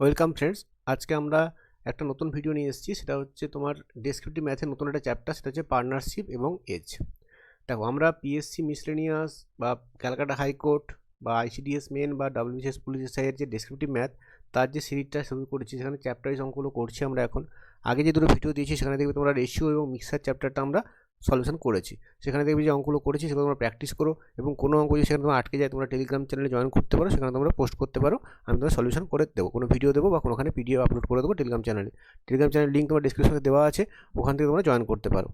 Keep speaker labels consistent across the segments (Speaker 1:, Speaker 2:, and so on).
Speaker 1: Welcome friends, আজকে আমরা একটা নতুন ভিডিও নিয়ে এসেছি। সেটা হচ্ছে তোমার ডেসক্রিপটিভ ম্যাথের নতুন একটা চ্যাপ্টার, সেটা হচ্ছে পার্টনারশিপ এবং এজ। দেখো, আমরা পিএসসি মিসলেনিয়াস বা ক্যালকাটা হাইকোর্ট বা আইসিডিএস মেন বা ডাব্লিউবিসিএস পুলিশ এসআইয়ের যে ডেসক্রিপটিভ ম্যাথ তার যে সিরিজটা শুরু করেছি, সেখানে চ্যাপ্টার ওয়াইজ অঙ্কগুলো করছি আমরা এখন। আগে যে দুটো ভিডিও দিয়েছি সেখানে দেখবে তোমরা রেশিও এবং মিক্সার চ্যাপ্টারটা আমরা সলিউশন করেছি। সেখানে দেখবে যে অঙ্কগুলো করেছি সেগুলো তোমরা প্র্যাকটিস করো, এবং কোনো অঙ্ক যদি সেখানে তোমরা আটকে যায় তোমরা টেলিগ্রাম চ্যানেলে জয়েন করতে পারো, সেখানে তোমরা পোস্ট করতে পারো। আমি তোমার সলিউশন করে দেবো, কোনো ভিডিও দেবো বা কোনোখানে পিডিএফ আপলোড করে দেবো টেলিগ্রাম চ্যানেলে। টেলিগ্রাম চ্যানেল লিঙ্ক তোমার ডিসক্রিপশনে দেওয়া আছে, ওখান থেকে তোমরা জয়েন করতে পারো।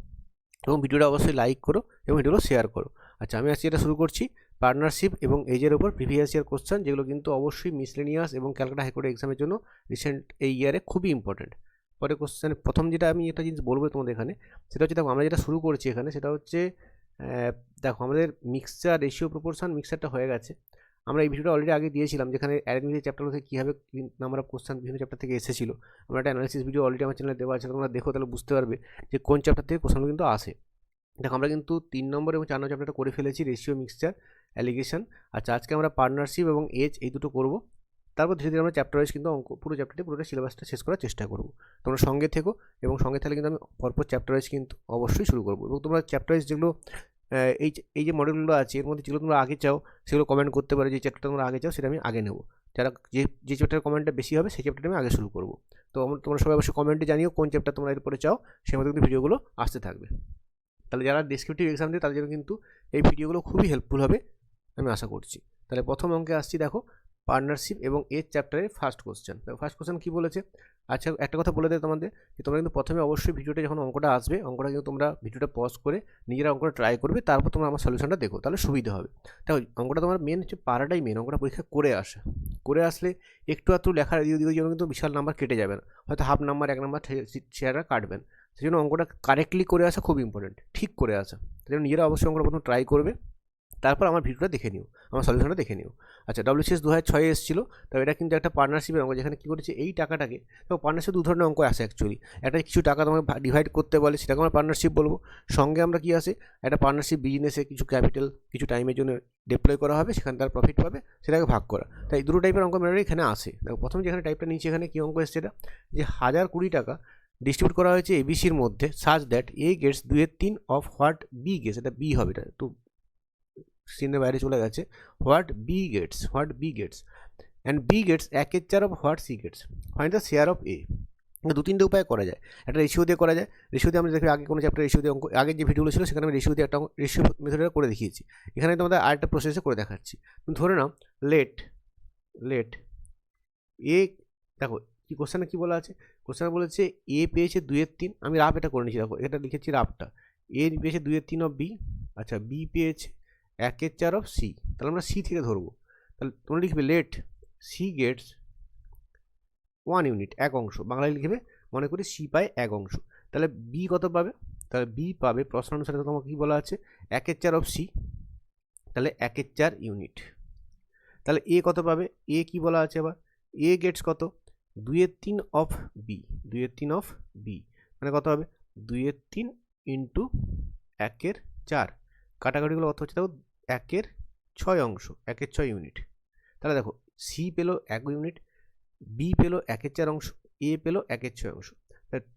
Speaker 1: এবং ভিডিওটা অবশ্যই লাইক করো এবং ভিডিওটা শেয়ার করো। আচ্ছা, আমি আজকে এটা শুরু করছি পার্টনারশিপ এবং এজের ওপর প্রিভিয়াস ইয়ার কোশ্চেন, যেগুলো কিন্তু অবশ্যই মিসলেনিয়াস এবং ক্যালকাটা হাইকোর্টের এক্সামের জন্য রিসেন্ট এই ইয়ারে খুবই ইম্পর্টেন্ট। পরে কোশ্চেন প্রথম যেটা আমি একটা জিনিস বলবো তোমাদের এখানে, সেটা হচ্ছে দেখো আমরা যেটা শুরু করেছি এখানে সেটা হচ্ছে দেখো আমাদের মিক্সচার রেশিও প্রপোর্শন মিক্সচারটা হয়ে গেছে। আমরা এই ভিডিওটা অলরেডি আগে দিয়েছিলাম, যেখানে অ্যারেঞ্জমেন্টের চ্যাপ্টার থেকে কীভাবে নাম্বার অফ কোশ্চেন বিভিন্ন চ্যাপ্টার থেকে এসেছিলো। আমরা একটা অ্যানালিসিস ভিডিও অলরেডি আমার চ্যানেলে দেওয়া আছে, তোমরা দেখো তাহলে বুঝতে পারবে যে কোন চ্যাপ্টার থেকে কোশ্চেনগুলো কিন্তু আসে। দেখো, আমরা কিন্তু 3 নম্বর এবং 4 নম্বর চ্যাপ্টারটা করে ফেলেছি, রেশিও, মিক্সচার, অ্যালিগেশন। আচ্ছা, আজকে আমরা পার্টনারশিপ এবং এজ এই দুটো করবো। তারপর ধীরে ধীরে আমরা চ্যাপ্টার ওয়াইজ কিন্তু অঙ্ক পুরো চ্যাপ্টারটি পুরোটা সিলেবাসটা শেষ করার চেষ্টা করবো। তোমরা সঙ্গে থেকো, এবং সঙ্গে থাকলে কিন্তু আমি পরপর চ্যাপ্টার ওয়াইজ কিন্তু অবশ্যই শুরু করবো। এবং তোমরা চ্যাপ্টার ওয়াইজ যেগুলো এই যে মডেলগুলো আছে এর মধ্যে যেগুলো তোমরা আগে চাও সেগুলো কমেন্ট করতে পারো। যে চ্যাপ্টারটা তোমরা আগে চাও সেটা আমি আগে নেবো। যারা যে চ্যাপ্টার কমেন্টটা বেশি হবে সেই চ্যাপ্টারটা আমি আগে শুরু করবো। তো তোমরা সবাই অবশ্যই কমেন্টে জানিও কোন চ্যাপ্টার তোমরা এরপরে চাও, সেই মতো কিন্তু ভিডিওগুলো আসতে থাকবে। তাহলে যারা ডেসক্রিপটিভ এক্সাম দেয় তাদের জন্য কিন্তু এই ভিডিওগুলো খুবই হেল্পফুল হবে আমি আশা করছি। তাহলে প্রথম অঙ্কে আসছি, দেখো পার্টনারশিপ এবং এজ চ্যাপ্টারের ফার্স্ট কোশ্চেন। ফার্স্ট কোশ্চেন কী বলেছে? আচ্ছা, একটা কথা বলে দেয় তোমাদের, যে তোমরা কিন্তু প্রথমে অবশ্যই ভিডিওটা যখন অঙ্কটা আসবে, অঙ্কটা কিন্তু তোমরা ভিডিওটা পজ করে নিজেরা অঙ্কটা ট্রাই করবে, তারপর তোমরা আমার সলিউশনটা দেখো, তাহলে সুবিধা হবে। দেখো, অঙ্কটা তোমার মেন হচ্ছে পারাটাই মেন, অঙ্কটা পরীক্ষা করে আসলে একটু আধটু লেখার এদিকে জন্য কিন্তু বিশাল নাম্বার কেটে যাবে না, হয়তো হাফ নাম্বার 1 নাম্বার শেয়ারটা কাটবেন। সেই জন্য অঙ্কটা কারেক্টলি করে আসা খুব ইম্পর্টেন্ট, ঠিক করে আসা। সেই জন্য নিজেরা অবশ্যই অঙ্কটা প্রথম ট্রাই করবে, তারপর আমার ভিডিওটা দেখে নিও, আমার সলিউশনটা দেখে নিও। আচ্ছা, WCS 2006 এসেছিলো। তো এটা কিন্তু একটা পার্টনারশিপের অঙ্ক, যেখানে কী করেছে এই টাকাটাকে, তো পার্টনারশিপ দু ধরনের অঙ্ক আসে অ্যাকচুয়ালি। একটা কিছু টাকা তোমাকে ডিভাইড করতে বলে, সেটাকে আমরা পার্টনারশিপ বলবো। সঙ্গে আমরা কী আসে, একটা পার্টনারশিপ বিজনেসে কিছু ক্যাপিটাল কিছু টাইমের জন্য ডিপ্লয় করা হবে, সেখানে তার প্রফিট পাবে, সেটাকে ভাগ করা। তাই দুটো টাইপের অঙ্ক মেরে এখানে আসে। দেখো, প্রথম যেখানে টাইপটা নিচে, এখানে কী অঙ্ক এসছে, এটা যে 1020 টাকা ডিস্ট্রিবিউট করা হয়েছে এবিসির মধ্যে, such that A gets 2/3 of what B gets. এটা বি হবে, এটা একটু সিনের বাইরে চলে গেছে। What B gets and B gets 1/4 of what C gets, find the share of A. দু তিনটে উপায় করা যায়। একটা রেশিও দিয়ে করা যায়। রেশিও দিয়ে আমরা দেখি আগে কোনো চ্যাপ্টার রেশিও দিয়ে অঙ্ক, আগের যে ভিডিওগুলো ছিল সেখানে আমি রেশিও দিয়ে একটা রেশিও মেথডটা করে দেখিয়েছি। এখানে তোমাদের আরেকটা প্রসেসে করে দেখাচ্ছি। ধরে নাও লেট এ, দেখো কি কোশ্চেনে কী বলা আছে, কোশ্চেনে বলেছে এ পেয়েছে 2/3, আমি রাফ এটা করে নিচ্ছি, দেখো এটা লিখেছি রাফটা। এ পেয়েছে 2/3 অফ বি। আচ্ছা, বি পেয়েছে 1/4 অফ সি। তাহলে আমরা সি থেকে ধরবো। তাহলে তোমরা লিখবে লেট সি গেটস 1 ইউনিট, 1 অংশ। বাংলায় লিখবে, মনে করি সি পায় 1 অংশ। তাহলে বি কত পাবে? তাহলে বি পাবে প্রশ্ন অনুসারে তোমাকে কী বলা আছে, 1/4 অফ সি, তাহলে 1/4 ইউনিট। তাহলে এ কত পাবে? এ কি বলা আছে আবার, এ গেটস কত, 2/3 অফ বি, 2/3 অফ বি, মানে কত হবে 2/3 ইন্টু 1/4। কাটাকাটিগুলো কত হচ্ছে দেখো, 1/6 অংশ, 1/6 ইউনিট। তাহলে দেখো, সি পেলো 1 ইউনিট, বি পেলো 1/4 অংশ, এ পেলো 1/6 অংশ।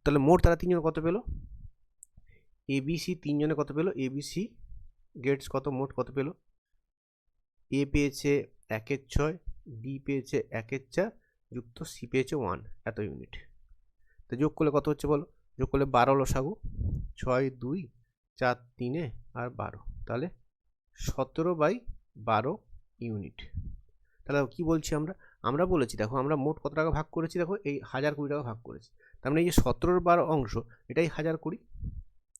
Speaker 1: তাহলে মোট তারা তিনজন কত পেলো, এবিসি তিনজনে কত পেলো, এবিসি গেটস কত, মোট কত পেলো, এ পেয়েছে 1/6, বি পেয়েছে 1/4, যুক্ত সি পেয়েছে 1, এত ইউনিট। তো যোগ করলে কত হচ্ছে বলো, যোগ করলে 12 লসাগু, 6 2 4 3 আর 12, তাহলে 17/12 ইউনিট। তাহলে কী বলছি আমরা বলেছি, দেখো আমরা মোট কত টাকা ভাগ করেছি, দেখো এই 1020 টাকা ভাগ করেছি। তার মানে এই যে 17/12 অংশ, এটাই 1020।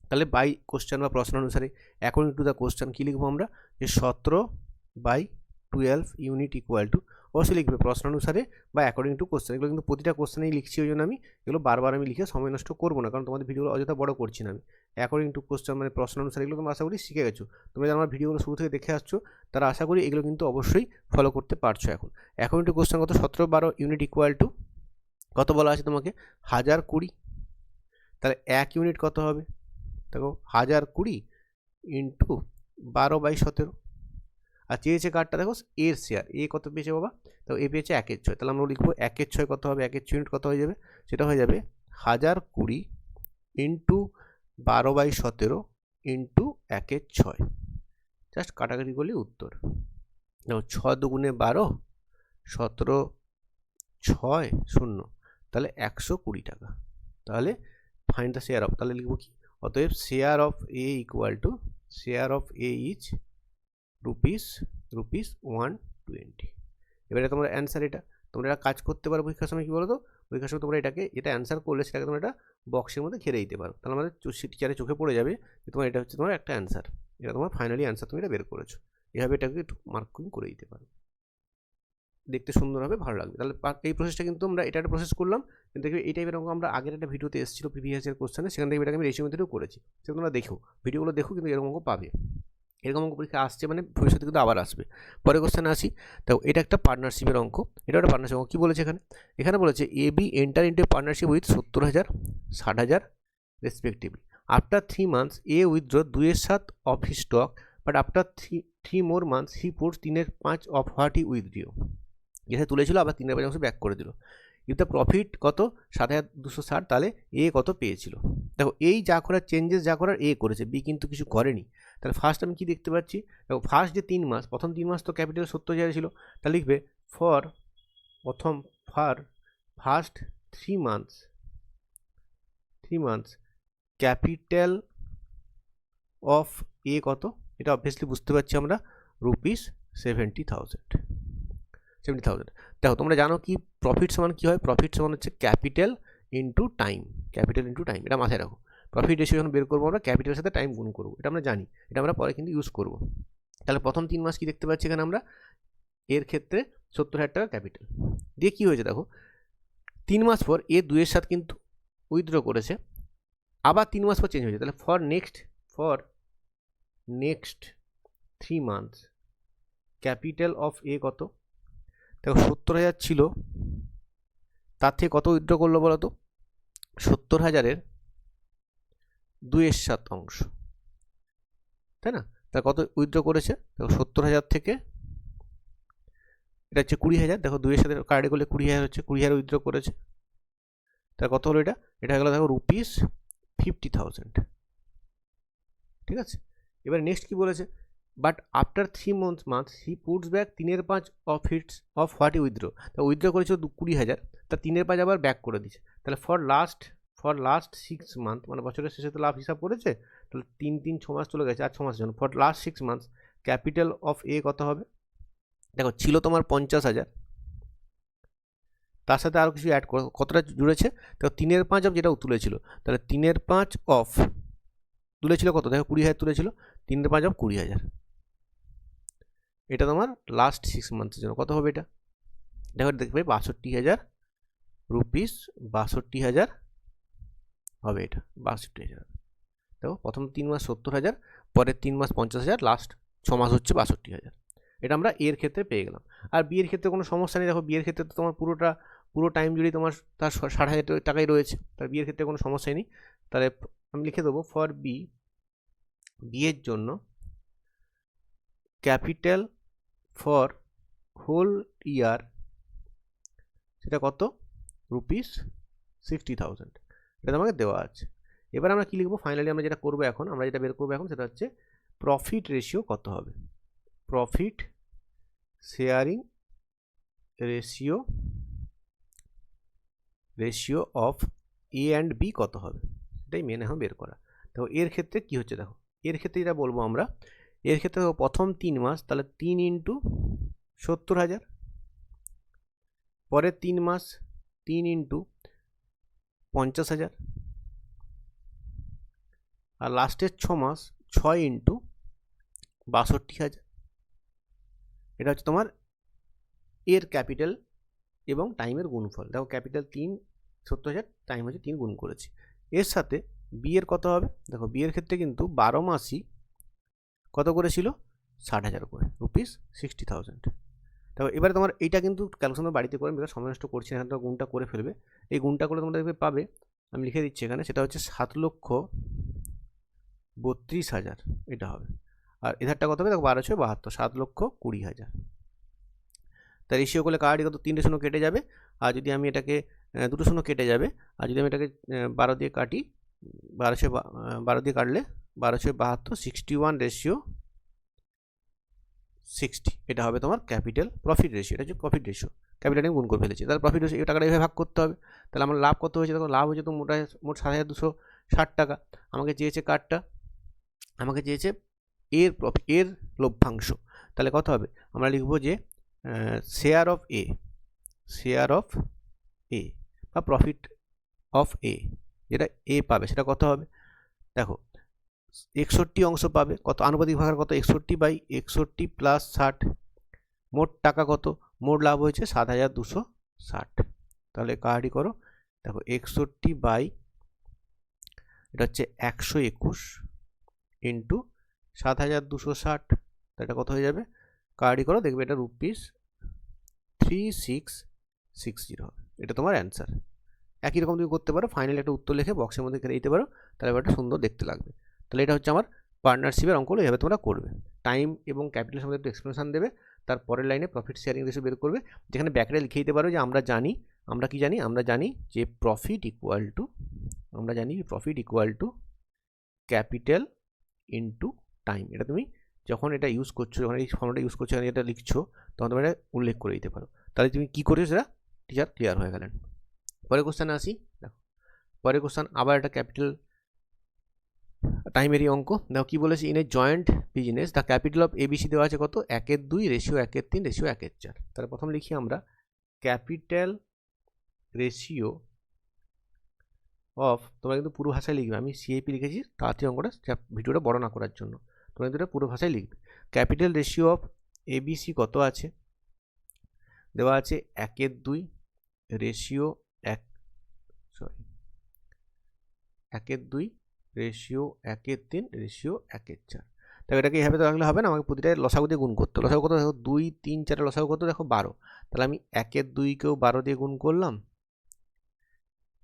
Speaker 1: তাহলে বাই কোশ্চেন বা প্রশ্ন অনুসারে অ্যাকর্ডিং টু দ্য কোশ্চেন কী লিখবো আমরা, যে 17/12 ইউনিট ইকুয়াল টু, অবশ্যই লিখবে প্রশ্ন অনুসারে বা অ্যাকর্ডিং টু কোশ্চেন। এগুলো কিন্তু প্রতিটা কোশ্চেনেই লিখছি, ওই জন্য আমি এগুলো বারবার আমি লিখে সময় নষ্ট করবো না, কারণ তোমাদের ভিডিওগুলো অযথা বড় করছি না আমি। অ্যাকর্ডিং টু কোশ্চেন মানে প্রশ্ন অনুসারে, এগুলো তোমরা আশা করি শিখে গেছো। তোমরা যারা আমার ভিডিওগুলো শুরু থেকে দেখে আসছো তারা আশা করি এগুলো কিন্তু অবশ্যই ফলো করতে পারছো এখন। অ্যাকর্ডিং টু কোশ্চেন কত, 17/12 ইউনিট ইকুয়াল টু কত বলা আছে তোমাকে, 1020। তাহলে 1 ইউনিট কত হবে, দেখো 1020 ইন্টু 12/17। আর চেয়েছে কার্ডটা দেখো এর শেয়ার, এ কত পেয়েছে বাবা, তো এ পেয়েছে 1/6, তাহলে আমরা লিখবো 1/6 কত হবে, 1/6 ইউনিট কত হয়ে যাবে, সেটা হয়ে যাবে 1020 ইন্টু 12/17 ইন্টু 1/6, জাস্ট কাটাকাটি করলে উত্তর। দেখো 6 দুগুণে 12, 17, 6, 0, তাহলে 120 টাকা। তাহলে ফাইন্ড দ্য শেয়ার অফ, তাহলে লিখবো কি, অতএব share of A equal to share of A is rupees 120। এবারে তোমার অ্যান্সার এটা, তোমরা এটা কাজ করতে পারো পরীক্ষার সময়, কি বলো তো, পরীক্ষার সময় তোমরা এটাকে, এটা অ্যান্সার করলে সেটাকে তোমরা একটা বক্সের মধ্যে ঘিরে দিতে পারো, তাহলে আমাদের টিচারের চোখে পড়ে যাবে যে তোমার এটা হচ্ছে তোমার একটা অ্যান্সার, এটা তোমার ফাইনালি অ্যান্সার, তুমি এটা বের করেছো। এভাবে এটাকে একটু মার্কিং করে দিতে পারো, দেখতে সুন্দর হবে, ভালো লাগবে। তাহলে এই প্রসেসটা কিন্তু আমরা এটা একটা প্রসেস করলাম, কিন্তু দেখবে এই টাইপের অঙ্ক আমরা আগের একটা ভিডিওতে এসেছিল প্রিভিয়াস ইয়ার কোশ্চেনে, সেখান থেকে এটাকে আমি রেশিও মেথডেও করেছি, সেটা তোমরা দেখো, ভিডিওগুলো দেখো, কিন্তু এরকম অঙ্ক পাবে, এরকম অঙ্ক পরীক্ষা আসছে মানে ভবিষ্যতে কিন্তু আবার আসবে। পরে কোশ্চেনে আসি, তো এটা একটা পার্টনারশিপের অঙ্ক, এটা একটা পার্টনারশিপ অঙ্ক। কী বলেছে এখানে, এখানে বলেছে A B enter into partnership with 70,000, 60,000 respectively. After 3 months A withdraw 2/7 of his stock, but after 3 more months he puts 3/5 of what he withdraw, যেটা তুলেছিল আবার 3/5 অংশ ব্যাক করে দিল। ইফ দ্য প্রফিট কত 7,260, তাহলে এ কত পেয়েছিল। দেখো এই যা করার চেঞ্জেস যা করার এ করেছে, বি কিন্তু কিছু করেনি। তাহলে ফার্স্ট আমি কি দেখতে পাচ্ছি, দেখো ফার্স্ট যে 3 মাস, প্রথম 3 মাস তো ক্যাপিটাল 70,000 ছিল, তাহলে লিখবে for first 3 months capital of A কত, এটা অবভিয়াসলি বুঝতে পারছি আমরা, রুপিস 70,000। দেখো তোমরা জানো কি প্রফিট সমান কি হয়, প্রফিট সমান হচ্ছে ক্যাপিটাল ইন্টু টাইম, এটা মাথায় রাখো। প্রফিট রেশিও যখন বের করবো আমরা ক্যাপিটালের সাথে টাইম গুণ করবো, এটা আমরা জানি, এটা আমরা পরে কিন্তু ইউজ করবো। তাহলে প্রথম 3 মাস কি দেখতে পাচ্ছি এখানে আমরা, এর ক্ষেত্রে 70,000 টাকা ক্যাপিটাল দিয়ে কি হয়েছে দেখো, 3 মাস পর এ 2/7 কিন্তু উইথড্র করেছে, আবার 3 মাস পর চেঞ্জ হয়েছে, তাহলে for next 3 months capital of A কত, দেখো 70,000 ছিল, তার থেকে কত উইথড্র করলো বলো তো, 70,000-এর 2/7 অংশ, তাই না, তা কত উইথড্র করেছে, দেখো 70,000 থেকে এটা হচ্ছে 20,000, দেখো 2/7 কার্ডে করলে 20,000 হচ্ছে, 20,000 উইথড্র করেছে, তা কত হলো, এটা হলো দেখো রুপিস 50,000, ঠিক আছে। এবার নেক্সট কি বলেছে, but after 3 months he puts back 3/5 of what E withdraw, তা উইথড্র করেছিল 20,000, তা 3/5 আবার ব্যাক করে দিচ্ছে, তাহলে ফর লাস্ট 6 months, মানে বছরের শেষে তো লাভ হিসাব করেছে, তাহলে 6 মাস চলে গেছে, আর 6 মাসের জন্য for last 6 months capital of A কত হবে, দেখো ছিল তোমার 50,000, তার সাথে আরও কিছু অ্যাড করো, কতটা জুড়েছে, দেখো 3/5 অফ যেটা তুলেছিল, তাহলে 3/5 অফ তুলেছিল কত, দেখো 20,000 তুলেছিল, 3/5 অফ 20,000, এটা তোমার লাস্ট 6 মান্থসের জন্য কত হবে, এটা দেখো দেখবে 62,000 রুপিস, 62,000 হবে, এটা 62,000। দেখো প্রথম 3 মাস 70,000, পরের 3 মাস 50,000, লাস্ট 6 মাস হচ্ছে 62,000, এটা আমরা এর ক্ষেত্রে পেয়ে গেলাম। আর বিয়ের ক্ষেত্রে কোনো সমস্যা নেই, দেখো বিয়ের ক্ষেত্রে তো তোমার পুরো টাইম জুড়েই তোমার তার 60,000 টাকাই রয়েছে, তার বিয়ের ক্ষেত্রে কোনো সমস্যাই নেই। তাহলে আমি লিখে দেবো ফর বিয়ের জন্য ক্যাপিটাল ফর হোল ইয়ার সেটা কত, রুপিস 60,000, এটা আমাকে দেওয়া আছে। এবার আমরা কি লিখবো, ফাইনালি আমরা যেটা করবো এখন, আমরা যেটা বের করবো এখন সেটা হচ্ছে প্রফিট রেশিও কত হবে, profit sharing ratio of A and B কত হবে, সেটাই মেন এখন বের করা। দেখো এর ক্ষেত্রে কি হচ্ছে, দেখো এর ক্ষেত্রে যেটা বলবো আমরা, এর ক্ষেত্রে প্রথম 3 মাস, তাহলে 3 ইন্টু 70,000, পরের 3 মাস 3 ইন্টু 50,000, আর লাস্টের 6 মাস 6 ইন্টু 62,000, এটা হচ্ছে তোমার এর ক্যাপিটাল এবং টাইমের গুণফল। দেখো ক্যাপিটাল 3 70,000, টাইম হচ্ছে 3 গুণ করেছি। এর সাথে বি এর কত হবে, দেখো বি এর ক্ষেত্রে কিন্তু 12 মাসই কত করেছিল, 60,000 করে, রুপিস 60,000। দেখো এবারে তোমার এইটা কিন্তু ক্যালকুলেশন বাড়িতে করে, আমি সময় নষ্ট করছি না, এখানে তোমরা গুণটা করে ফেলবে। এই গুণটা করে তোমরা দেখবে পাবে, আমি লিখে দিচ্ছি এখানে, সেটা হচ্ছে 7,32,000 এটা হবে। আর এধারটা কত হবে দেখো 1272, 7,20,000। তাই রেশিও করলে কার্ডই কত 3 শূন্য কেটে যাবে, আর যদি আমি এটাকে 2 শূন্য কেটে যাবে, আর যদি আমি এটাকে 12 দিয়ে কাটি, 12 দিয়ে কাটলে 1272, 61:60, এটা হবে তোমার ক্যাপিটাল প্রফিট রেশিও। এটা হচ্ছে প্রফিট রেশিও, ক্যাপিটাল গুণ করে ফেলেছি, তাহলে প্রফিট রেশিও টাকাটা এইভাবে ভাগ করতে হবে। তাহলে আমার লাভ কত হয়েছে দেখো, লাভ হয়েছে তো মোট 7,260 টাকা। আমাকে চেয়েছে কার্ডটা, আমাকে চেয়েছে এর লভ্যাংশ, তাহলে কত হবে, আমরা লিখবো যে শেয়ার অফ এ বা প্রফিট অফ এ, যেটা এ পাবে সেটা কত হবে দেখো, 61 অংশ পাবে, কত আনুপাতিক ভাগের কত 61/61 প্লাস 60, মোট টাকা কত, মোট লাভ হয়েছে 7,260। তাহলে কার্ডই করো, দেখো 61 এটা হচ্ছে 121 ইন্টু 7,260, তো এটা কত হয়ে যাবে, কার্ডই করো, দেখবে এটা ₹3660 হবে। এটা তোমার অ্যান্সার। একই রকম তুমি করতে পারো, ফাইনাল একটা উত্তর লিখে বক্সের মধ্যে দিতে পারো, তাহলে এটা সুন্দর দেখতে লাগবে। তাহলে এটা হচ্ছে আমার পার্টনারশিপের অঙ্কগুলো, এভাবে তোমরা করবে। টাইম এবং ক্যাপিটাল সম্বন্ধে একটু এক্সপ্লেনেশন দেবে, তারপরের লাইনে প্রফিট শেয়ারিং রেশিও বের করবে, যেখানে ব্যাকেটে লিখে দিতে পারো যে আমরা জানি যে profit equal to capital into time. এটা তুমি যখন এটা ইউজ করছো, যখন এই ফর্মুলাটা ইউজ করছো, এটা লিখছো, তখন তোমরা এটা উল্লেখ করে দিতে পারো। তাহলে তুমি কী করেছো সেটা টিচার ক্লিয়ার হয়ে গেলেন। পরের কোশ্চেনে আসি, দেখো পরের কোশ্চেন আবার একটা ক্যাপিটাল টাইমেরই অঙ্ক। দেখো কী বলেছে, in a joint business the capital of ABC দেওয়া আছে কত, 1/2 রেশিও 1/3 রেশিও 1/4। তাহলে প্রথম লিখি আমরা ক্যাপিটাল রেশিও অফ, তোমরা কিন্তু পুরো ভাষায় লিখবে, আমি সিএপি লিখেছি তাড়াতাড়ি অঙ্কটা ভিডিওটা বড় না করার জন্য, তোমরা কিন্তু এটা পুরো ভাষায় লিখবে। ক্যাপিটাল রেশিও অফ এবিসি কত আছে, দেওয়া আছে 1/2 রেশিও 1/2 রেশিও 1/3 রেশিও 1/4। তো এটাকে এইভাবে তো রাখলে হবে না, আমাকে প্রতিটা লসাগু দিয়ে গুণ করতে। লসাগু কত দেখো, 2, 3, 4 লসাগু কত দেখো 12, তাহলে আমি 1/2কেও 12 দিয়ে গুণ করলাম,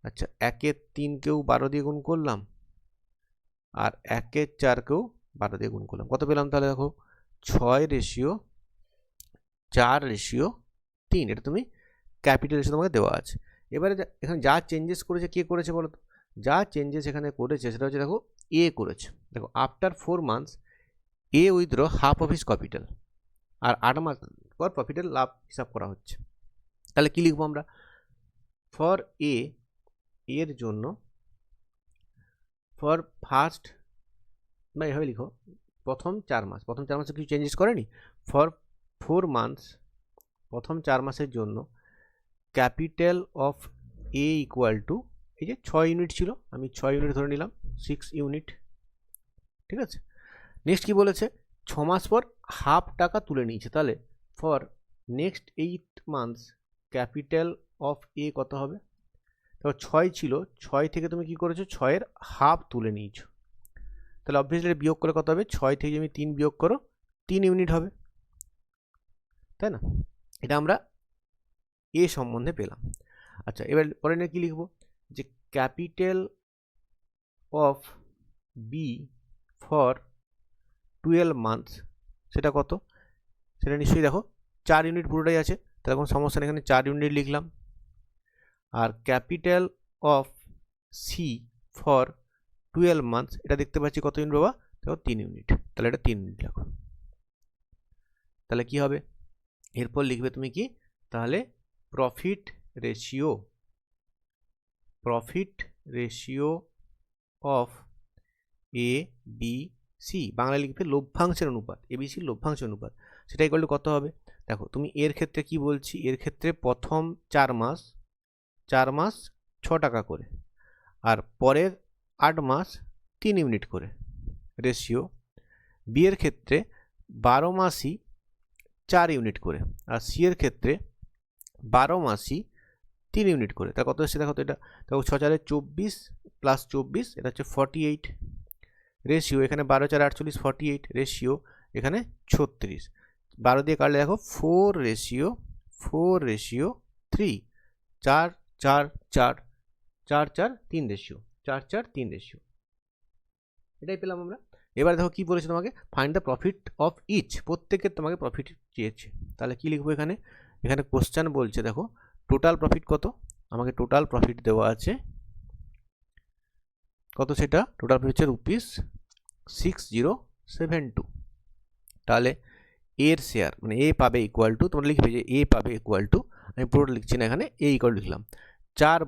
Speaker 1: আচ্ছা 1/3কেও 12 দিয়ে গুণ করলাম, আর 1/4কেও 12 দিয়ে গুণ করলাম, কত পেলাম তাহলে দেখো 6:4:3। এটা তুমি ক্যাপিটাল রেশিও তোমাকে দেওয়া আছে। এবারে এখানে যা চেঞ্জেস করেছে কে করেছে বলো তো, যা চেঞ্জেস এখানে করেছে সেটা হচ্ছে দেখো এ করেছে। দেখো after 4 months A withdraw half of his capital, আর 8 মাস পর প্রফিটের লাভ হিসাব করা হচ্ছে। তাহলে কি লিখবো আমরা, ফর এর জন্য, ফর ফার্স্ট বা এভাবে লিখো, প্রথম 4 মাসে কিছু চেঞ্জেস করেনি, ফর 4 months প্রথম 4 মাসের জন্য capital of A equal two, এই যে 6 ইউনিট ছিল, আমি 6 ইউনিট ধরে নিলাম, 6 ইউনিট, ঠিক আছে। নেক্সট কি বলেছে, 6 মাস পর হাফ টাকা তুলে নিয়েছে, তাহলে for next 8 months capital of A কত হবে, তো 6 ছিল, 6 থেকে তুমি কি করেছো, 6-এর হাফ তুলে নিয়েছো, তাহলে অবভিয়াসলি বিয়োগ করে কত হবে, 6 থেকে তুমি 3 বিয়োগ করো, 3 ইউনিট হবে, তাই না। এটা আমরা এ সম্বন্ধে পেলাম। আচ্ছা এবার পরে নিয়ে কী লিখবো, যে capital of B for 12 months সেটা কত, সেটা নিশ্চয়ই দেখো 4 ইউনিট পুরোটাই আছে, তাহলে কোনো সমস্যা নেই, এখানে 4 ইউনিট লিখলাম। আর capital of C for 12 months এটা দেখতে পাচ্ছি কত ইউনিট বাবা, দেখো 3 ইউনিট, তাহলে এটা 3 ইউনিট লেখো। তাহলে কি হবে, এরপর লিখবে তুমি কি, তাহলে profit ratio of A B C, বাংলায় লিখবে লভ্যাংশের অনুপাত, এবিসির লভ্যাংশের অনুপাত, সেটা ইকুয়াল টু কত হবে। দেখো তুমি এর ক্ষেত্রে কি বলছি, এর ক্ষেত্রে প্রথম 4 মাস 6 টাকা করে, আর পরের 8 মাস 3 ইউনিট করে রেশিও। বি এর ক্ষেত্রে 12 মাসই 4 ইউনিট করে, আর সি এর ক্ষেত্রে 12 মাসই 3 ইউনিট করে। তা কত এসছে দেখো তো, এটা দেখো 6×4 24 প্লাস 24, এটা হচ্ছে 48 রেশিও, এখানে 12×4 48, 48 রেশিও, এখানে 36, 12 দিয়ে কাটলে দেখো 4:3, 4:4 3 রেশিও, 4:4 3 রেশিও, এটাই পেলাম আমরা। এবার দেখো কি বলেছে তোমাকে, find the profit of each, প্রত্যেকের তোমাকে প্রফিট চেয়েছে। তাহলে কি লিখবো এখানে, এখানে কোশ্চেন বলছে দেখো টোটাল প্রফিট কত, আমাকে টোটাল প্রফিট দেওয়া আছে কত, সেটা টোটাল প্রফিট হচ্ছে ₹6072। তাহলে এর শেয়ার মানে এ পাবে ইকুয়াল টু, তোমরা লিখবে যে এ পাবে ইকুয়াল টু, আমি পুরোটা লিখছি না এখানে, এ ইকুয়াল লিখলাম 4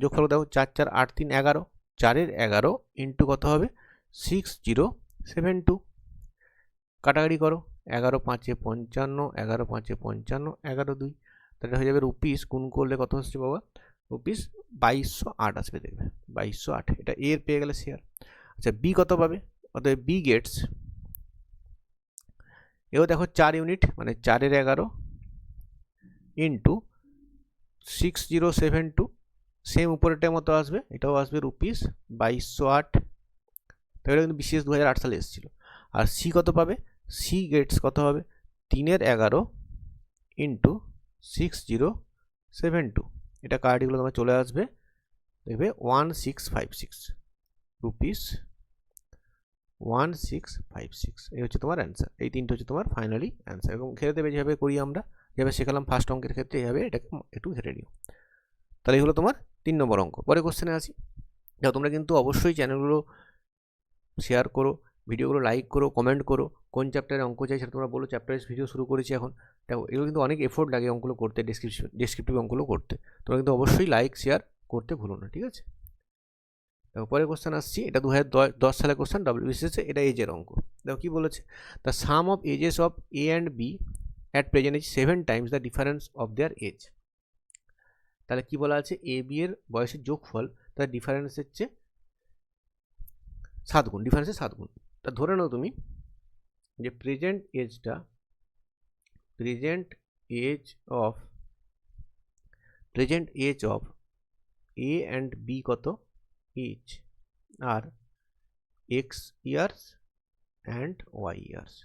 Speaker 1: যোগফল দেখো 4 4 8 3 11, 4 11 ইন্টু কত হবে 6072, কাটাকাটি করো 11 5 55, 11 5 55, 11 2, তাহলে হয়ে যাবে রুপিস, গুণ করলে কত হচ্ছে বাবা, রুপিস 2208 আসবে, দেখবে 2208, এটা এর পেয়ে গেলে শেয়ার। আচ্ছা বি কত পাবে, অতএব বি গেটস, এও দেখো 4 ইউনিট মানে 4 11 ইন্টু 6072, সেম উপরেরটার মতো আসবে, এটাও আসবে রুপিস 2208, তাহলে কিন্তু বিশেষ 2008 সালে এসেছিল। আর সি কত পাবে, সি গেটস কত হবে 3 11 ইন্টু 6072, এটা কার্ডগুলো তোমার চলে আসবে, দেখবে 1656 রুপিস 1656, এই হচ্ছে তোমার অ্যান্সার। এই তিনটে হচ্ছে তোমার ফাইনালি অ্যান্সার। এবং ঘিরে দেবে যেভাবে করি আমরা, যেভাবে শেখালাম ফার্স্ট অঙ্কের ক্ষেত্রে, এইভাবে এটাকে একটু ঘিরে নিও। তাহলে এই হলো তোমার 3 নম্বর অঙ্ক। পরে কোশ্চেনে আসি। দেখো তোমরা কিন্তু অবশ্যই চ্যানেলগুলো শেয়ার করো, ভিডিওগুলো লাইক করো, কমেন্ট করো, কোন চ্যাপ্টারে অঙ্ক চাই সেটা তোমরা বলো, চ্যাপ্টারের ভিডিও শুরু করেছি এখন। দেখো এগুলো কিন্তু অনেক এফোর্ট লাগে অঙ্কগুলো করতে, ডেসক্রিপটিভ অঙ্কগুলো করতে, তোমরা কিন্তু অবশ্যই লাইক শেয়ার করতে ভুলো না, ঠিক আছে। দেখো পরে কোশ্চেন আসছি, এটা 2010 সালের কোশ্চেন, WBCS, এটা এজের অঙ্ক। দেখো কি বলেছে, the sum of ages of A and B at present is 7 times the difference of their age. তাহলে কি বলা আছে, এ বি এর বয়সের যোগফল তার ডিফারেন্স হচ্ছে 7 গুণ, ডিফারেন্সের 7 গুণ। তা ধরে নাও তুমি যে present age of A and B কত, each are x years and y years.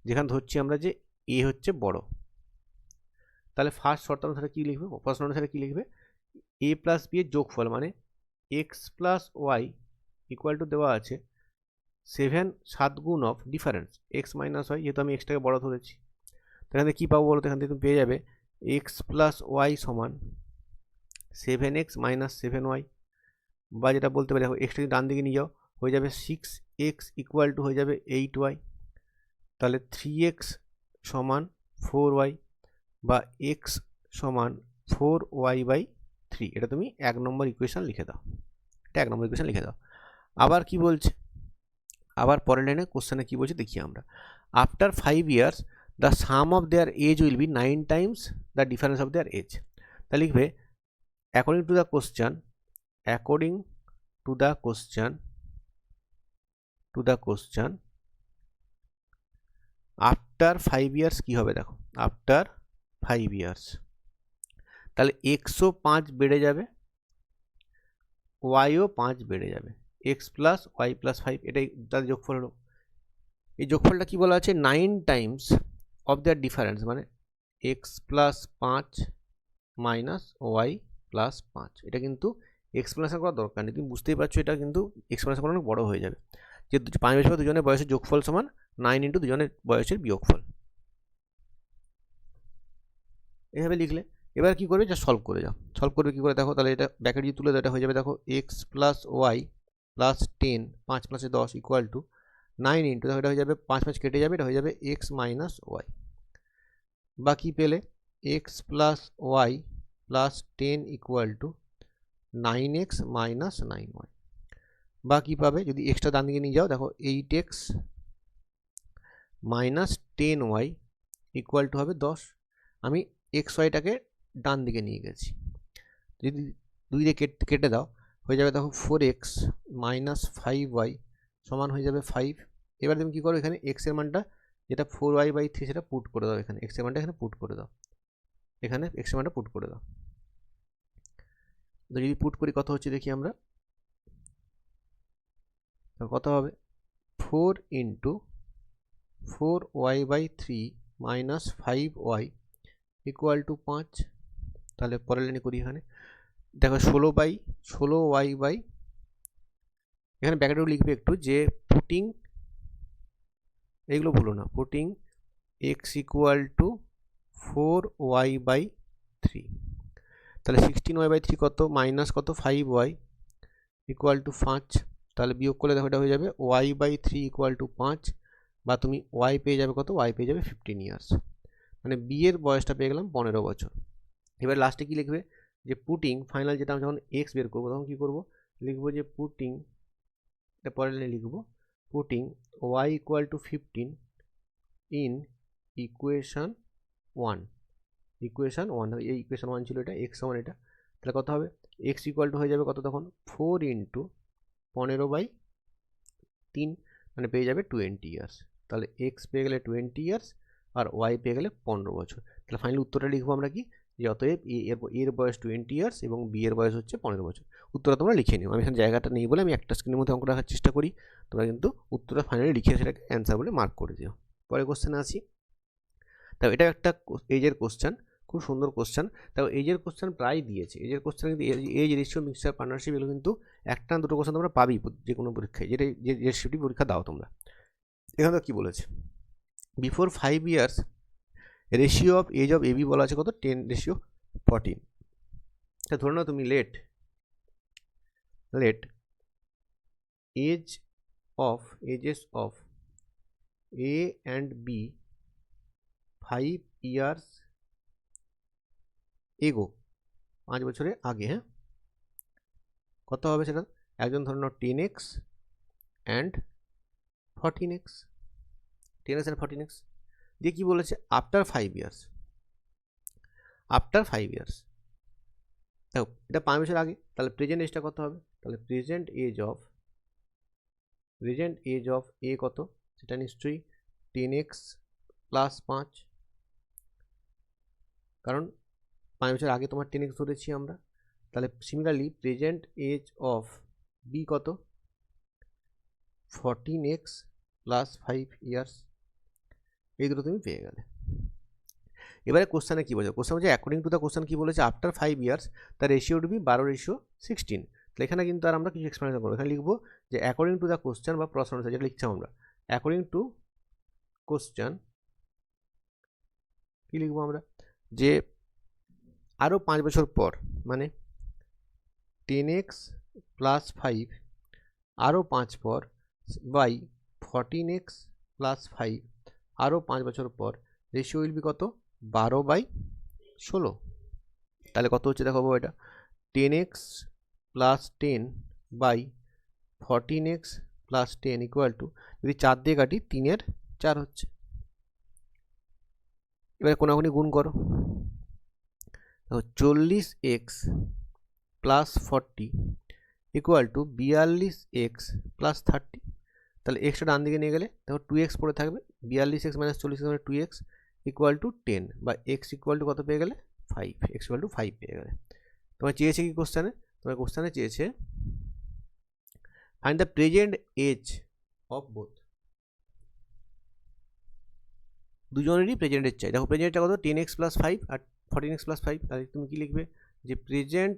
Speaker 1: যেখানে ধরছি আমরা যে এ হচ্ছে বড়, তাহলে ফার্স্ট শর্ত অনুসারে কী লিখবে, প্রশ্ন অনুসারে কী লিখবে, এ প্লাস বি এর যোগফল মানে x plus y equal to দেওয়া আছে 7 গুণ of difference x minus y, যেহেতু আমি এক্সটাকে বড় ধরেছি। এখান থেকে কী পাবো বলো তো, এখান থেকে তুমি পেয়ে যাবে এক্স প্লাস ওয়াই সমান 7x মাইনাস 7y, বা যেটা বলতে পারি দেখো এক্সটা যদি ডান দিকে নিয়ে যাও হয়ে যাবে 6x ইকুয়াল টু হয়ে যাবে 8y, তাহলে 3x সমান 4y বা x সমান 4y/3, এটা তুমি 1 নম্বর ইকুয়েশন লিখে দাও, এটা 1 নম্বর ইকুয়েশন লিখে দাও। আবার কি বলছে, আবার পরের লাইনে কোশ্চেনে কি বলছে দেখি আমরা, after 5 years the sum of their age will be 9 times the difference of their age. তাহলে লিখবে according to the question after 5 years কি হবে, দেখো আফটার 5 ইয়ার্স তাহলে এক্সও 5 বেড়ে যাবে, ওয়াইও 5 বেড়ে যাবে, এক্স প্লাস ওয়াই প্লাস 5, এটাই তার যোগফল হলো। এই যোগফলটা কি বলা আছে, 9 টাইমস অফ দেয়ার ডিফারেন্স মানে x plus 5 minus y plus 5, এটা কিন্তু এক্সপ্লেনেশন করার দরকার নেই, তুমি বুঝতেই পারছো এটা কিন্তু এক্সপ্লেনেশন করা অনেক বড় হয়ে যাবে, যে 5 বছর দুজনের বয়সের যোগফল সমান 9 ইন্টু দুজনের বয়সের বিয়োগফল, এভাবে লিখলে। এবার কি করবে, যা সলভ করে যাও, সলভ করবে কি করে দেখো, তাহলে এটা ব্র্যাকেট দিয়ে তুলে দাও, এটা হয়ে যাবে দেখো এক্স প্লাস ওয়াই প্লাস 10, 5 প্লাসে 10 ইকুয়াল টু 9 ইন্টু, দেখো এটা হয়ে যাবে 5 5 কেটে যাবে, এটা হয়ে যাবে এক্স মাইনাস ওয়াই, বা কি পেলে x plus y plus 10 equal to 9x minus 9y, বা কী পাবে যদি এক্সটা ডান দিকে নিয়ে যাও, দেখো 8x minus 10y equal to হবে 10, আমি এক্স ওয়াইটাকে ডান দিকে নিয়ে গেছি, যদি 2 দিয়ে কেটে দাও হয়ে যাবে দেখো 4x মাইনাস 5y সমান হয়ে যাবে 5। এবার তুমি কী করো, এখানে এক্সের মানটা যেটা 4y/3 সেটা পুট করে দাও, এখানে এক্সের মানটা এখানে পুট করে দাও, এখানে এক্সের মানটা পুট করে দাও, যদি পুট করি কত হচ্ছে দেখি আমরা, কত হবে 4 into 4y/3 minus 5y equal to 5। তাহলে পরের লাইনে করি, এখানে দেখো 16y/3 এখানে ব্র্যাকেটও লিখবে একটু যে পুটিং, এগুলো ভুলো না, putting x equal to 4y/3, তাহলে 16y/3 কত, মাইনাস কত 5y ইকুয়াল টু 5, তাহলে বিয়োগ করলে দেখো এটা হয়ে যাবে y/3 ইকুয়াল টু 5, বা তুমি y পেয়ে যাবে কত, y পেয়ে যাবে 15 ইয়ার্স, মানে বি এর বয়সটা পেয়ে গেলাম 15 বছর। এবার লাস্টে কি লিখবে, যে পুটিং ফাইনাল যেটা আমি যখন এক্স বের করবো তখন কি করব, লিখবো যে পুটিং, এটা পরে লিখবো putting y equal to 15 in equation 1, equation 1, এই ইকুয়েশন 1 ছিল এটা, এক্স সমান এটা, তাহলে কত হবে, এক্স ইকুয়াল টু হয়ে যাবে কত তখন 4 ইন্টু 15/3, মানে পেয়ে যাবে 20 ইয়ার্স। তাহলে এক্স পেয়ে গেলে 20 ইয়ার্স আর ওয়াই পেয়ে গেলে 15 বছর। তাহলে ফাইনালি উত্তরটা লিখবো আমরা কি, যে অতএব এর বয়স 20 ইয়ার্স এবং বি এর বয়স হচ্ছে 15 বছর। উত্তরটা তোমরা লিখে নিও, আমি এখানে জায়গাটা নেই বলে আমি একটা স্ক্রিনের মধ্যে অঙ্ক রাখার চেষ্টা করি, তোমরা কিন্তু উত্তরটা ফাইনালি লিখে সেটাকে অ্যান্সার বলে মার্ক করে দিও। পরে কোশ্চেনে আসি। তাও এটা একটা এজের কোশ্চেন, খুব সুন্দর কোশ্চেন। তাও এজের কোশ্চেন প্রায় দিয়েছে, এজের কোশ্চেন কিন্তু এজ রেশিও মিক্সচার পার্টনারশিপ এগুলো কিন্তু একটা না দুটো কোশ্চেন তোমরা পাবেই যে কোনো পরীক্ষায়, যেটা যে রেশিওটি পরীক্ষা দাও তোমরা। এখানে তো কী বলেছে, before 5 years ratio of age of A B বলা আছে কত, 10:14। তা ধরে নাও তুমি let ages of A and B 5 years ago, 5 বছরের আগে, হ্যাঁ কত হবে সেটা, একজন ধরে নাও 10x and 14x, 10x and 14x দিয়ে কী বলেছে, আফটার 5 ইয়ার্স, দেখো এটা 5 বছর আগে, তাহলে প্রেজেন্ট এজটা কত হবে, তাহলে প্রেজেন্ট এজ অফ এ কত, সেটা নিশ্চয়ই 10x প্লাস 5, কারণ 5 বছর আগে তোমার 10x ধরেছি আমরা। তাহলে similarly present age of B কত, 14x প্লাস 5 ইয়ার্স, এই দুটো তুমি পেয়ে গেলে। এবারে কোশ্চেনে কী বলছে, কোশ্চেন বলছে অ্যাকর্ডিং টু দ্য কোশ্চেন কী বলেছে, আফটার 5 ইয়ার্স তার রেশিও টু বি 12:16। তাহলে এখানে কিন্তু আর আমরা কিছু এক্সপ্লেনেশন করবো, এখানে লিখবো যে অ্যাকর্ডিং টু দ্য কোশ্চেন বা প্রশ্ন অনুসারে, যেটা লিখছি আমরা অ্যাকর্ডিং টু কোশ্চেন, কী লিখবো আমরা, যে আরও 5 বছর পর, মানে 10x প্লাস 5 আরও 5 পর বাই 14x প্লাস 5 আরও 5 বছর পর রেশিও উইল বি কত, 12/16। তাহলে কত হচ্ছে দেখো এটা, 10x plus 10 by 14x plus 10 equal to, যদি 4 দিয়ে কাটি 3-এর 4 হচ্ছে। এবারে কোনাকুনি গুণ করো, দেখো 40x plus 40 equal to 42x plus 30, তাহলে এক্সটা ডান দিকে নিয়ে গেলে দেখো 2x পড়ে থাকবে, 42x মাইনাস 40 মানে 2x ইকুয়াল টু 10, বা x ইকুয়াল টু কত পেয়ে গেলে 5, x ইকুয়াল টু 5 পেয়ে গেলে। তোমার চেয়েছে কি কোশ্চেনে, তোমার কোশ্চেনে চেয়েছে find the present age of both, দুজনেরই প্রেজেন্ট এজ চাই। দেখো প্রেজেন্টটা কত, 10x প্লাস 5 আর 14x প্লাস 5, তাহলে তুমি কি লিখবে, যে present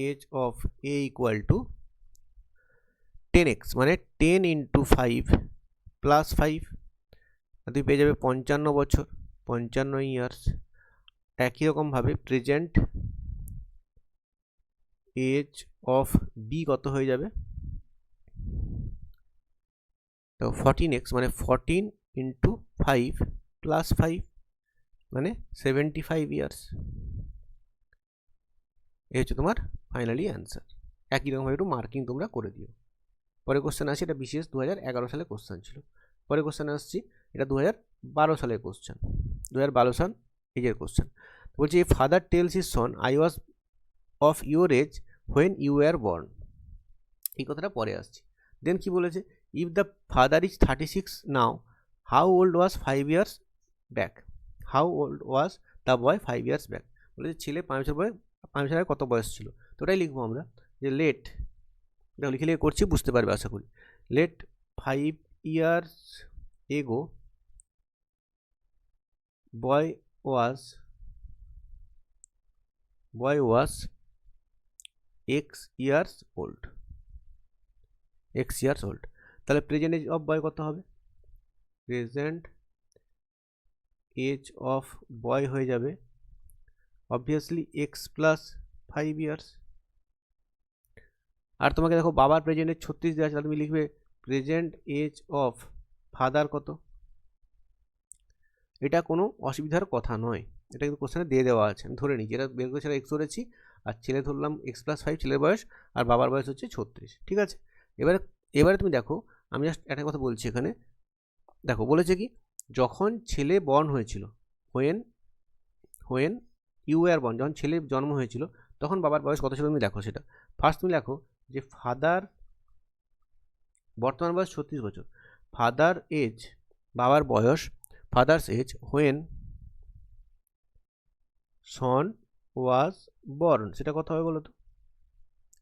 Speaker 1: age of A equal to 10x, মানে 10 ইন্টু 5 প্লাস 5, তুমি পেয়ে যাবে 55 বছর, 55 ইয়ার্স। একই রকমভাবে প্রেজেন্ট এজ অফ বি কত হয়ে যাবে, তো 14x, মানে 14 ইন্টু 5 প্লাস 5, মানে 75 ইয়ার্স। এই হচ্ছে তোমার ফাইনালি অ্যান্সার। একই রকমভাবে একটু মার্কিং তোমরা করে দিও। পরে কোশ্চেন আসছে, এটা বিশেষ 2011 সালে কোশ্চেন ছিল। পরে কোশ্চেন আসছি, এটা 2012 সালের কোশ্চেন, 2012 সাল এজের কোশ্চেন। বলছি, father tells his son I was of your age when you are born, এই কথাটা পরে আসছে। দেন কি বলেছে, if the father is 36 now, how old was 5 years back, how old was the boy 5 years back, বলেছে ছেলে 5 বছর আগে কত বয়স ছিল। তো ওটাই লিখবো আমরা, যে লেট, দেখো লিখে লিখে করছি বুঝতে পারবে আশা করি, লেট 5 years ago boy was x years old, x years old. তাহলে প্রেজেন্ট এজ অফ বয় কত হবে? প্রেজেন্ট এজ অফ বয় হয়ে যাবে অবভিয়াসলি এক্স প্লাস 5 ইয়ার্স। আর তোমাকে দেখো বাবার প্রেজেন্ট এজ 36 দেওয়া আছে, তাহলে তুমি লিখবে প্রেজেন্ট এজ অফ ফাদার কত। এটা কোনো অসুবিধার কথা নয়, এটা কিন্তু কোশ্চেনে দিয়ে দেওয়া আছে, আমি ধরে নিই যেটা বের করে সেটা এক্স ধরেছি, আর ছেলে ধরলাম এক্স প্লাস 5 ছেলের বয়স, আর বাবার বয়স হচ্ছে 36। ঠিক আছে, এবারে তুমি দেখো আমি জাস্ট একটা কথা বলছি এখানে। দেখো বলেছে কি, যখন ছেলে বর্ন হয়েছিল, হোয়েন ইউ আর বর্ন, যখন ছেলে জন্ম হয়েছিল তখন বাবার বয়স কত ছিল তুমি দেখো সেটা। ফার্স্ট তুমি দেখো যে ফাদার বর্তমান বয়স 36 বছর, ফাদার এজ বাবার বয়স, father's age when son was born, সেটা কত হবে বলো তো?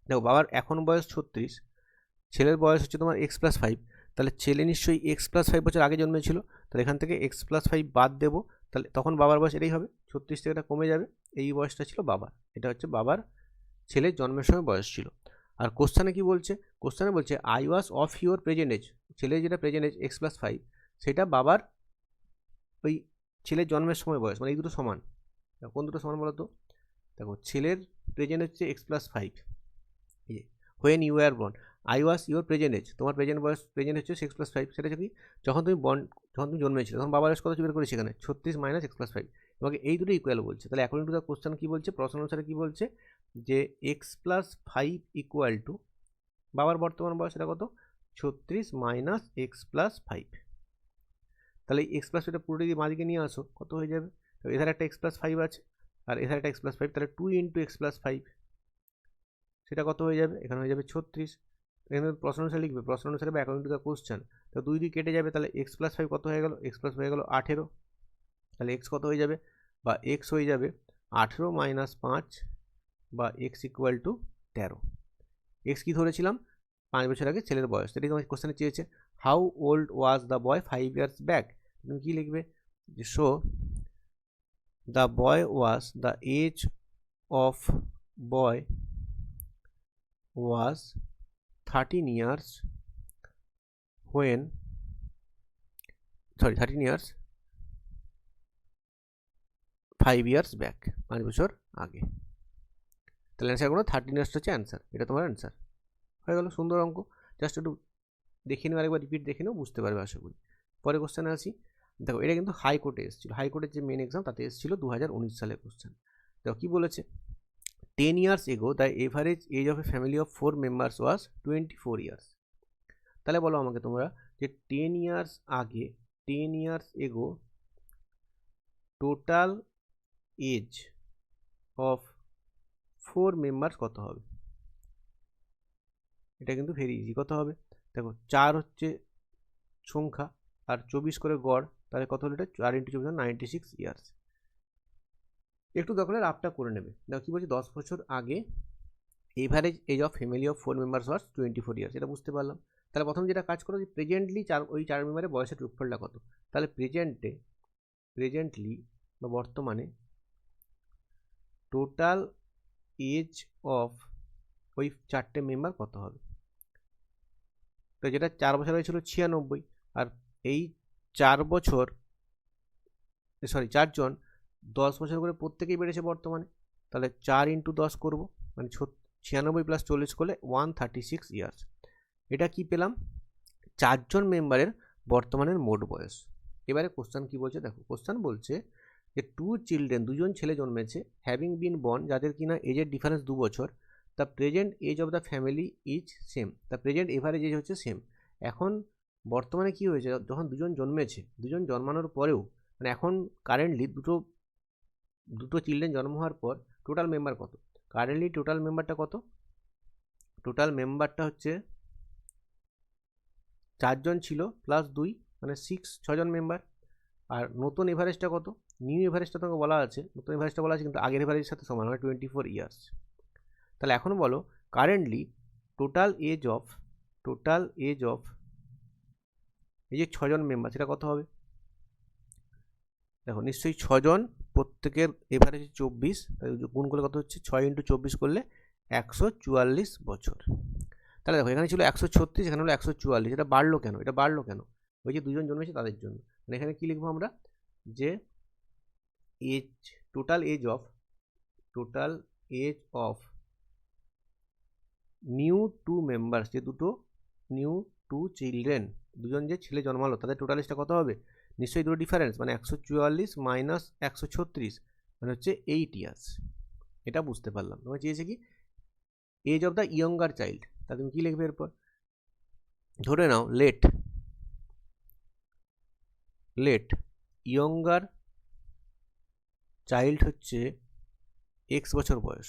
Speaker 1: দেখো বাবার এখন বয়স 36, ছেলের বয়স হচ্ছে তোমার এক্স প্লাস 5, তাহলে ছেলে নিশ্চয়ই এক্স প্লাস 5 বছর আগে জন্মেছিল, তাহলে এখান থেকে এক্স প্লাস 5 বাদ দেবো, তাহলে তখন বাবার বয়স এটাই হবে, 36 থেকে এটা কমে যাবে, এই বয়সটা ছিল বাবার, এটা হচ্ছে বাবার ছেলের জন্মের সময় বয়স ছিল। আর কোশ্চানে কি বলছে? কোশ্চানে বলছে I was of your present age, ছেলের যেটা প্রেজেন্ট এজ এক্স প্লাস 5, সেটা বাবার ওই ছেলের জন্মের সময় বয়স, মানে এই দুটো সমান। কোন দুটো সমান বলো তো? দেখো ছেলের প্রেজেন্ট হচ্ছে x plus 5, when you are born, I was your present age, তোমার প্রেজেন্ট হচ্ছে 6 + 5, সেটা হচ্ছে কি যখন তুমি জন্মেছিলে তখন বাবার বয়স কত বের করেছি এখানে 36 - x+5, তোমাকে এই দুটো ইকুয়াল বলছে। তাহলে অ্যাকর্ডিং টু দ্য কোশ্চেন কি বলছে, প্রশ্ন অনুসারে কি বলছে যে x+5 ইকুয়াল টু বাবার বর্তমান বয়স সেটা কত 36 - x+5। তাহলে x+5টা পুরোটা দিয়ে মাঝিকে নিয়ে আসো, কত হয়ে যাবে? তো এখানে একটা x+5 আছে আর এখানে একটা x+5, তাহলে 2 × x+5 সেটা কত হয়ে যাবে? এখানে হয়ে যাবে 36। এখানে প্রশ্ন অনুসারে লিখবে, প্রশ্ন অনুসারে বা অ্যাকর্ডিং টু দ্য কোশ্চেন, তো 2 দিয়ে কেটে যাবে, তাহলে x+5 কত হয়ে গেল? x+ হয়ে গেল 18, তাহলে x কত হয়ে যাবে? বা x হয়ে যাবে 18 - 5 বা x = 13। x কি ধরেছিলাম? 5 বছর আগে ছেলের বয়স, সেটাই তোমার কোশ্চেনে চেয়েছে। How old was the boy 5 years back, তুমি কি লিখবে যে so the boy was, the age of boy was 13 years when 13 years 5 years back, 5 বছর আগে। তাহলে অ্যান্সার করো 13 ইয়ার্স হচ্ছে অ্যান্সার, এটা তোমার অ্যান্সার হয়ে গেল। সুন্দর অঙ্ক, জাস্ট একটু দেখে নিও, আরেকবার রিপিট দেখে নিও, বুঝতে পারবে আশা করি। পরে কোশ্চেনে আসি। দেখো এটা কিন্তু হাইকোর্টে এসেছিল, হাইকোর্টের যে মেন এক্সাম তাতে এসেছিল 2019 সালের কোশ্চেন। দেখো কি বলেছে, 10 years ago the average age of a family of 4 members was 24 years। তাহলে বলো আমাকে তোমরা যে 10 years আগে, 10 years ago total age of 4 members কত হবে? এটা কিন্তু ভেরি ইজি, কত হবে? দেখো 4 হচ্ছে সংখ্যা আর 24 করে গড়, তাহলে কত হলো? এটা 4 × 24 96 ইয়ার্স। একটু দরকার রাফটা করে নেবে। দেখো কি বলছি, 10 বছর আগে average age of family of 4 members was 24 years, এটা বুঝতে পারলাম। তাহলে প্রথম যেটা কাজ করো যে প্রেজেন্টলি ওই 4 মেম্বারের বয়সের যোগফলটা কত, তাহলে প্রেজেন্টলি বা বর্তমানে টোটাল এজ অফ ওই 4টে মেম্বার কত হবে? তো যেটা 4 বছর হয়েছিল 96, আর এই 4জন 10 বছর করে প্রত্যেকেই বেড়েছে বর্তমানে, তাহলে 4 × 10 করবো, মানে 96 + 40 করলে 136 ইয়ার্স। এটা কি পেলাম? 4জন মেম্বারের বর্তমানের মোট বয়স। এবারে কোশ্চেন কি বলছে দেখো, কোশ্চেন বলছে যে 2 চিলড্রেন, 2জন ছেলে জন্মেছে, হ্যাভিং বিন বর্ন, যাদের কিনা এজের ডিফারেন্স 2 বছর, the present age of the family is same, the present average age হচ্ছে সেম। এখন বর্তমানে কি হয়েছে, যখন 2জন জন্মেছে, 2জন জন্মানোর পরেও মানে এখন কারেন্টলি দুটো চিলড্রেন জন্ম হওয়ার পর টোটাল মেম্বার কত? কারেন্টলি টোটাল মেম্বারটা কত? টোটাল মেম্বারটা হচ্ছে 4জন ছিল প্লাস 2 মানে 6জন মেম্বার। আর নতুন এভারেজটা কত? নিউ এভারেজটা তোমাকে বলা আছে, নতুন এভারেজটা বলা আছে কিন্তু আগের এভারেজের সাথে সমান, মানে 24 ইয়ার্স। তাহলে এখন বলো কারেন্টলি টোটাল এজ অফ এই যে 6জন মেম্বার সেটা কত হবে? দেখো নিশ্চয়ই 6জন, প্রত্যেকের এভারেজ 24, তাই গুণ করলে কত হচ্ছে? 6 × 24 করলে 144 বছর। তাহলে দেখো এখানে ছিল 136, এখানে হলো 144, এটা বাড়লো কেন? এটা বাড়লো কেন? ওই যে দুজন জন্মেছে তাদের জন্য। মানে এখানে কি লিখবো আমরা, যে age, total age of new two members, যে দুটো নিউ টু চিলড্রেন, দুজন যে ছেলে জন্মালো তাদের টোটাল এজটা কত হবে? নিশ্চয়ই দুটো ডিফারেন্স, মানে 144 মাইনাস 136 মানে হচ্ছে 8 ইয়ার্স। এটা বুঝতে পারলাম। তোমার চেয়েছে কি age of the younger child, তা তুমি কি লিখবে এরপর? ধরে নাও লেট ইয়ঙ্গার চাইল্ড হচ্ছে এক্স বছর বয়স,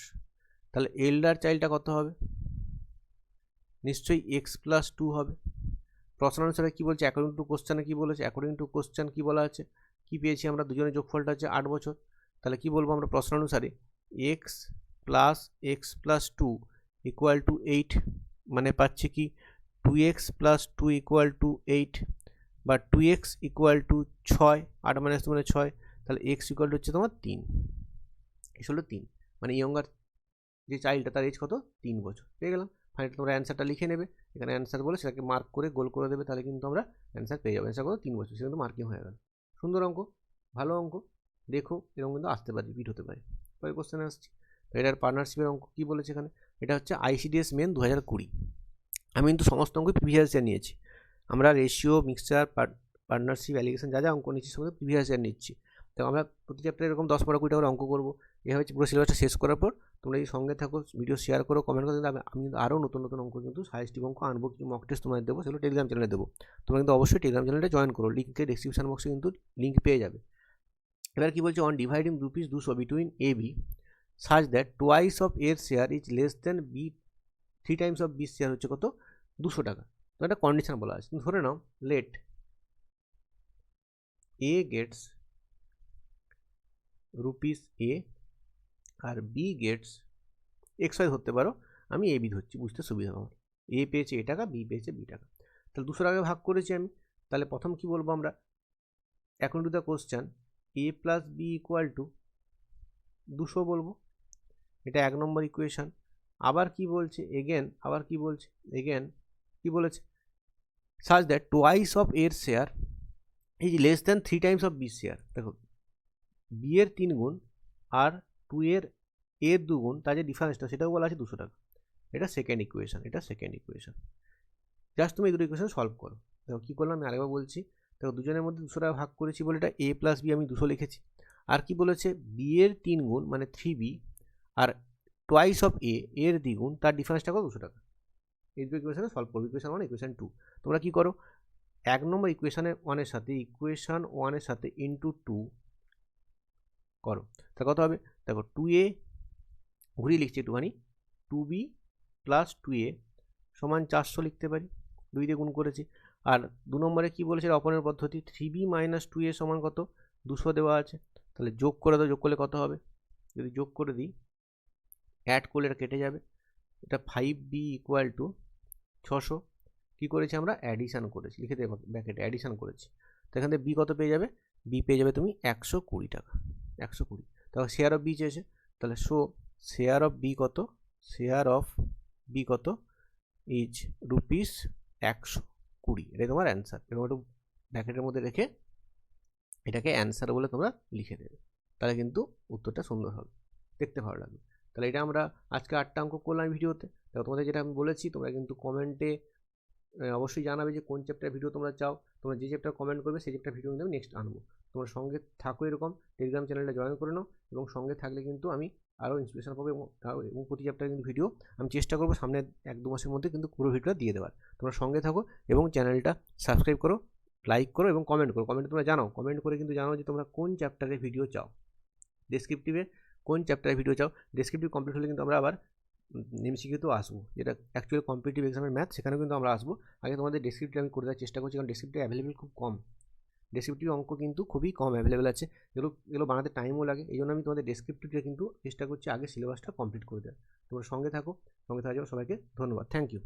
Speaker 1: তাহলে এল্ডার চাইল্ডটা কত হবে? নিশ্চয়ই এক্স প্লাস 2 হবে। প্রশ্ন অনুসারে কী বলছে? অ্যাকর্ডিং টু কোশ্চেনে কী বলেছে? অ্যাকর্ডিং টু কোশ্চেন কী বলা আছে? কী পেয়েছি আমরা? দুজনের যোগফলটা হচ্ছে 8 বছর। তাহলে কী বলবো আমরা প্রশ্ন অনুসারে? এক্স প্লাস 2 ইকুয়াল টু 8, মানে পাচ্ছি কি 2x প্লাস 2 ইকুয়াল টু 8, বা 2x ইকুয়াল টু 6, 8 মাইনাস 2 মানে 6, তাহলে x ইকুয়াল টু হচ্ছে তোমার 3, এস হলো 3, মানে ইয়ঙ্গার যে চাইল্ডটা তার এজ কত? 3 বছর। পেয়ে গেলাম। ফাইনালি তোমরা অ্যান্সারটা লিখে নেবে, এখানে অ্যান্সার বলে সেটাকে মার্ক করে গোল করে দেবে, তাহলে কিন্তু আমরা অ্যান্সার পেয়ে যাবো। অ্যান্সার কত? 3 বছর, সেটা কিন্তু মার্কিং হয়ে গেল। সুন্দর অঙ্ক, ভালো অঙ্ক, দেখো এরকম কিন্তু আসতে পারে, রিপিট হতে পারে। পরের কোশ্চেনে আসছি। তো এটার পার্টনারশিপের অঙ্ক কী বলেছে এখানে? এটা হচ্ছে ICDS মেন 2020। আমি কিন্তু সমস্ত অঙ্ক প্রিভিয়াস ইয়ার নিয়েছি। আমরা রেশিও, মিক্সচার, পার্টনারশিপ, অ্যালিগেশন যা যা অঙ্ক নিচ্ছি সমস্ত প্রিভিয়াস ইয়ার নিচ্ছি। তো আমরা প্রতি চ্যাপ্টারে এরকম 10-12-20টা করে অঙ্ক করবো। এভাবে পুরো সিলেবাসটা শেষ করার পর তোমরা এই সঙ্গে থাকো, ভিডিও শেয়ার করো, কমেন্ট করো। আমি কিন্তু আরও নতুন নতুন অঙ্ক কিন্তু সাজেস্টিভ অঙ্ক আনবো, কিছু মক টেস্ট তোমাদের দেবো, সেগুলো টেলিগ্রাম চ্যানেলে দেবো। তোমরা কিন্তু অবশ্যই টেলিগ্রাম চ্যানেলটা জয়েন করো, লিঙ্কে ডেসক্রিপশন বক্সে কিন্তু লিঙ্ক পেয়ে যাবে। এবার কি বলছে? On dividing rupees 200 between AB such that twice of এর share is less than B, 3 times of B share হচ্ছে কত? 200 টাকা। তো একটা কন্ডিশন বলা আছে। তুমি ধরে নাও let a Gates rupees A R B Gates XY ধরতে পারো, আমি AB ধরছি বুঝতে সুবিধা আমার। এ পেয়েছে এ টাকা, বি পেয়েছে বি টাকা, তাহলে 200 টাকা ভাগ করেছি আমি। তাহলে প্রথম কি বলবো আমরা? According to the question A plus B equal to 200 বলবো, এটা 1 নম্বর ইকুয়েশান। আবার কি বলছে? এগেন কি বলেছে? সাচ দ্যাট টোয়াইস অফ এর share is less then 3 times of B share. দেখো বি এর 3 গুণ আর 2 এর 2 গুণ, তার যে ডিফারেন্সটা সেটাও বলা আছে 200 টাকা। এটা সেকেন্ড ইকুয়েশান, জাস্ট তুমি এই দুটো ইকুয়েশান সলভ করো। দেখো কী করলাম আমি আরেকবার বলছি। দেখো দুজনের মধ্যে 200 টাকা ভাগ করেছি বলে এটা এ প্লাস বি আমি 200 লিখেছি। আর কি বলেছে? বি এর 3 গুণ মানে 3b আর টোয়াইস অফ এর দ্বিগুণ, তার ডিফারেন্সটা কত? 200 টাকা। এই দুটো ইকুয়েশানে সলভ করো, ইকুয়েশান 1, ইকুয়েশান 2। তোমরা কী করো? 1 নম্বর ইকুয়েশান 1-এর সাথে ইকুয়েশান 1-এর সাথে ইন্টু 2 করো, তা কত হবে? দেখো 2a ঘুরিয়ে লিখছি একটুখানি, 2b প্লাস 2a সমান 400 লিখতে পারি, 2 দিয়ে গুণ করেছি। আর 2 নম্বরে কী বলেছে? অপনের পদ্ধতি 3b মাইনাস 2a সমান কত? 200 দেওয়া আছে, তাহলে যোগ করে দাও। যোগ করলে কত হবে? যদি যোগ করে দিই, অ্যাড করলে এটা কেটে যাবে। এটা 5b ইকুয়াল টু 600। কী করেছি আমরা? অ্যাডিশান করেছি, লিখে দেবো ব্র্যাকেটে অ্যাডিশান করেছি। তো এখান থেকে বি কত পেয়ে যাবে? বি পেয়ে যাবে তুমি 120 টাকা, 120। তাহলে শেয়ার অফ বি চেয়েছে, তাহলে শেয়ার অফ বি কত? Is rupees 120। এটাই তোমার অ্যান্সার। এরকম একটু ব্র্যাকেটের মধ্যে রেখে এটাকে অ্যান্সার বলে তোমরা লিখে দেবে, তাহলে কিন্তু উত্তরটা সুন্দর হবে, দেখতে ভালো লাগবে। তাহলে এটা আমরা আজকে 8টা অঙ্ক করলাম ভিডিওতে। তো তোমাদের যেটা আমি বলেছি, তোমরা কিন্তু কমেন্টে অবশ্যই জানাবে যে কোন চ্যাপ্টার ভিডিও তোমরা চাও। তোমরা যে চ্যাপ্টার কমেন্ট করবে সেই চ্যাপ্টার ভিডিও কিন্তু আমি নেক্সট আনবো। তোমরা সঙ্গে থাকো, এরকম টেলিগ্রাম চ্যানেলটা জয়েন করে নাও, এবং সঙ্গে থাকলে কিন্তু আমি আরও ইন্সপিরেশন পাবো, এবং প্রতি চ্যাপ্টার কিন্তু ভিডিও আমি চেষ্টা করবো সামনে 1-2 মাসের মধ্যে কিন্তু পুরো ভিডিওটা দিয়ে দেওয়ার। তোমরা সঙ্গে থাকো এবং চ্যানেলটা সাবস্ক্রাইব করো, লাইক করো এবং কমেন্ট করো। কমেন্টে তোমরা জানাও, কমেন্ট করে কিন্তু জানাও যে তোমরা কোন চ্যাপ্টারের ভিডিও চাও, ডেসক্রিপটিভে কোন চ্যাপ্টারের ভিডিও চাও। ডেসক্রিপটিভ কমপ্লিট হলে কিন্তু আমরা আবার এমসিকিউতেও আসবো, যেটা অ্যাকচুয়ালি কম্পিটিটিভ এক্সামের ম্যাথ, সেখানেও কিন্তু আমরা আসবো। আগে তোমাদের ডেসক্রিপটিভ আমি করে দেওয়ার চেষ্টা করছি, কারণ ডেসক্রিপটিভ অ্যাভেলেবেল খুব কম, ডেসক্রিপটিভ অঙ্ক কিন্তু খুবই কম অ্যাভেলেবেল আছে, এগুলো বানাতে টাইমও লাগে। এই জন্য আমি তোমাদের ডেসক্রিপটিভটা কিন্তু চেষ্টা করছি আগে সিলেবাসটা কমপ্লিট করে দেওয়ার। তোমরা সঙ্গে থাকো, সঙ্গে থাকা যাবে। সবাইকে ধন্যবাদ, থ্যাংক ইউ।